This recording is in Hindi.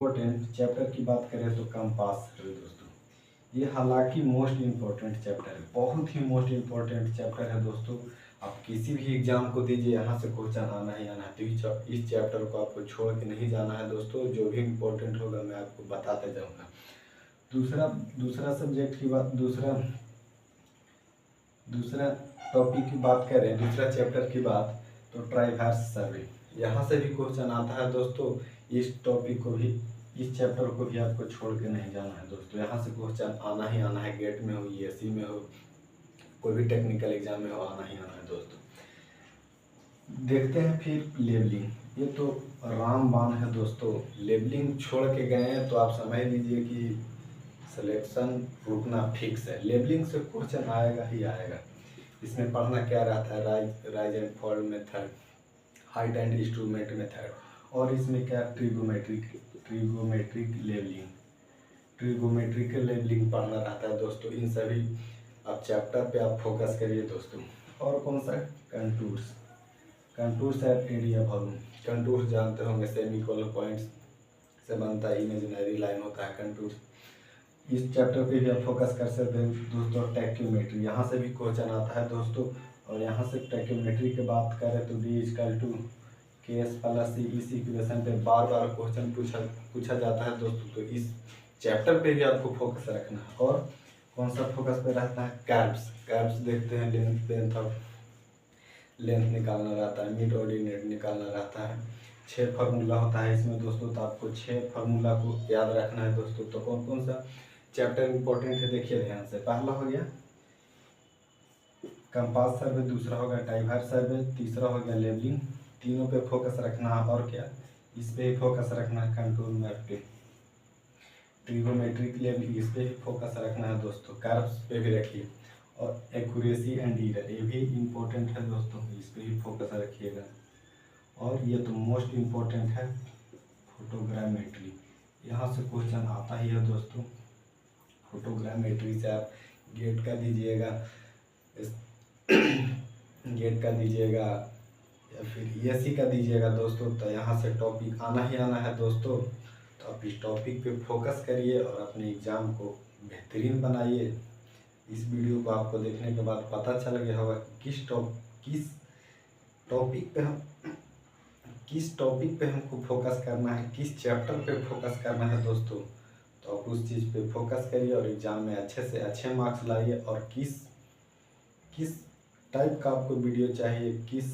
इम्पोर्टेंट चैप्टर की बात करें तो कंपास है दोस्तों। ये हालांकि मोस्ट इम्पोर्टेंट चैप्टर है, बहुत ही मोस्ट इम्पोर्टेंट चैप्टर है दोस्तों। आप किसी भी एग्जाम को दीजिए, यहाँ से क्वेश्चन आना ही आना है। तो इस चैप्टर को आपको छोड़ के नहीं जाना है दोस्तों। जो भी इम्पोर्टेंट होगा मैं आपको बताते जाऊँगा। दूसरा दूसरा सब्जेक्ट की बात दूसरा टॉपिक की बात करें, दूसरा चैप्टर की बात, तो ट्राइवर्स सर्वे, यहाँ से भी क्वेश्चन आता है दोस्तों। इस टॉपिक को भी, इस चैप्टर को भी आपको छोड़ के नहीं जाना है दोस्तों। यहाँ से क्वेश्चन आना ही आना है, गेट में हो, यूएससी में हो, कोई भी टेक्निकल एग्जाम में हो, आना ही आना है दोस्तों। देखते हैं फिर लेबलिंग। ये तो रामबाण है दोस्तों। लेबलिंग छोड़ के गए हैं तो आप समझ लीजिए कि सिलेक्शन रुकना फिक्स है। लेबलिंग से क्वेश्चन आएगा ही आएगा। इसमें पढ़ना क्या रहता है, rise and fall method, height and instrument method, और इसमें क्या ट्रिगोमेट्रिक लेबलिंग, ट्रिगोमेट्रिकल लेबलिंग पढ़ना रहता है दोस्तों। इन सभी आप चैप्टर पे आप फोकस करिए दोस्तों। और कौन सा, contours, contours and area volume. Contours जानते होंगे, सेमीकोलन पॉइंट्स से बनता है, इमेजिनरी लाइन होता है कंटूर्स। इस चैप्टर पे भी आप फोकस कर सकते हैं दोस्तों। टैक्योमेट्री, यहाँ से भी क्वेश्चन आता है दोस्तों। और यहाँ से टैक्योमेट्री की बात करें तो B=2 KS+C, इस इक्वेशन पे बार बार क्वेश्चन पूछा जाता है दोस्तों। तो इस चैप्टर पे भी आपको फोकस रखना है। और कौन सा फोकस पे रहता है, कर्व्स। कर्व्स देखते हैं, लेंथ निकालना रहता है, मिड ऑर्डिनेट निकालना रहता है। 6 फार्मूला होता है इसमें दोस्तों। तो आपको 6 फार्मूला को याद रखना है दोस्तों। तो कौन कौन सा चैप्टर इंपॉर्टेंट है देखिए ध्यान से। पहला हो गया कंपास सर्वे, दूसरा होगा ट्राइवर्स सर्वे, तीसरा हो गया लेबलिंग। तीनों पे फोकस रखना है। और क्या, इस पे ही फोकस रखना है, कंटूर मैप पे, ट्रिगोमेट्रिक लेबलिंग, इस पे ही फोकस रखना है दोस्तों। कर्व्स पे भी रखिए। और एक्यूरेसी एंड एरर, ये भी इम्पोर्टेंट है दोस्तों, इस पे ही फोकस रखिएगा। और ये तो मोस्ट इम्पोर्टेंट है, फोटोग्रामेट्री। यहाँ से क्वेश्चन आता ही है दोस्तों। फोटोग्रामेट्री से आप गेट का दीजिएगा, गेट का दीजिएगा या फिर यूएससी का दीजिएगा दोस्तों। तो यहाँ से टॉपिक आना ही आना है दोस्तों। तो आप इस टॉपिक पे फोकस करिए और अपने एग्ज़ाम को बेहतरीन बनाइए। इस वीडियो को आपको देखने के बाद पता चल गया होगा कि किस टॉपिक पे हमको फोकस करना है, किस चैप्टर पे फोकस करना है दोस्तों। तो आप उस चीज़ पे फोकस करिए और एग्ज़ाम में अच्छे से अच्छे मार्क्स लाइए। और किस टाइप का आपको वीडियो चाहिए, किस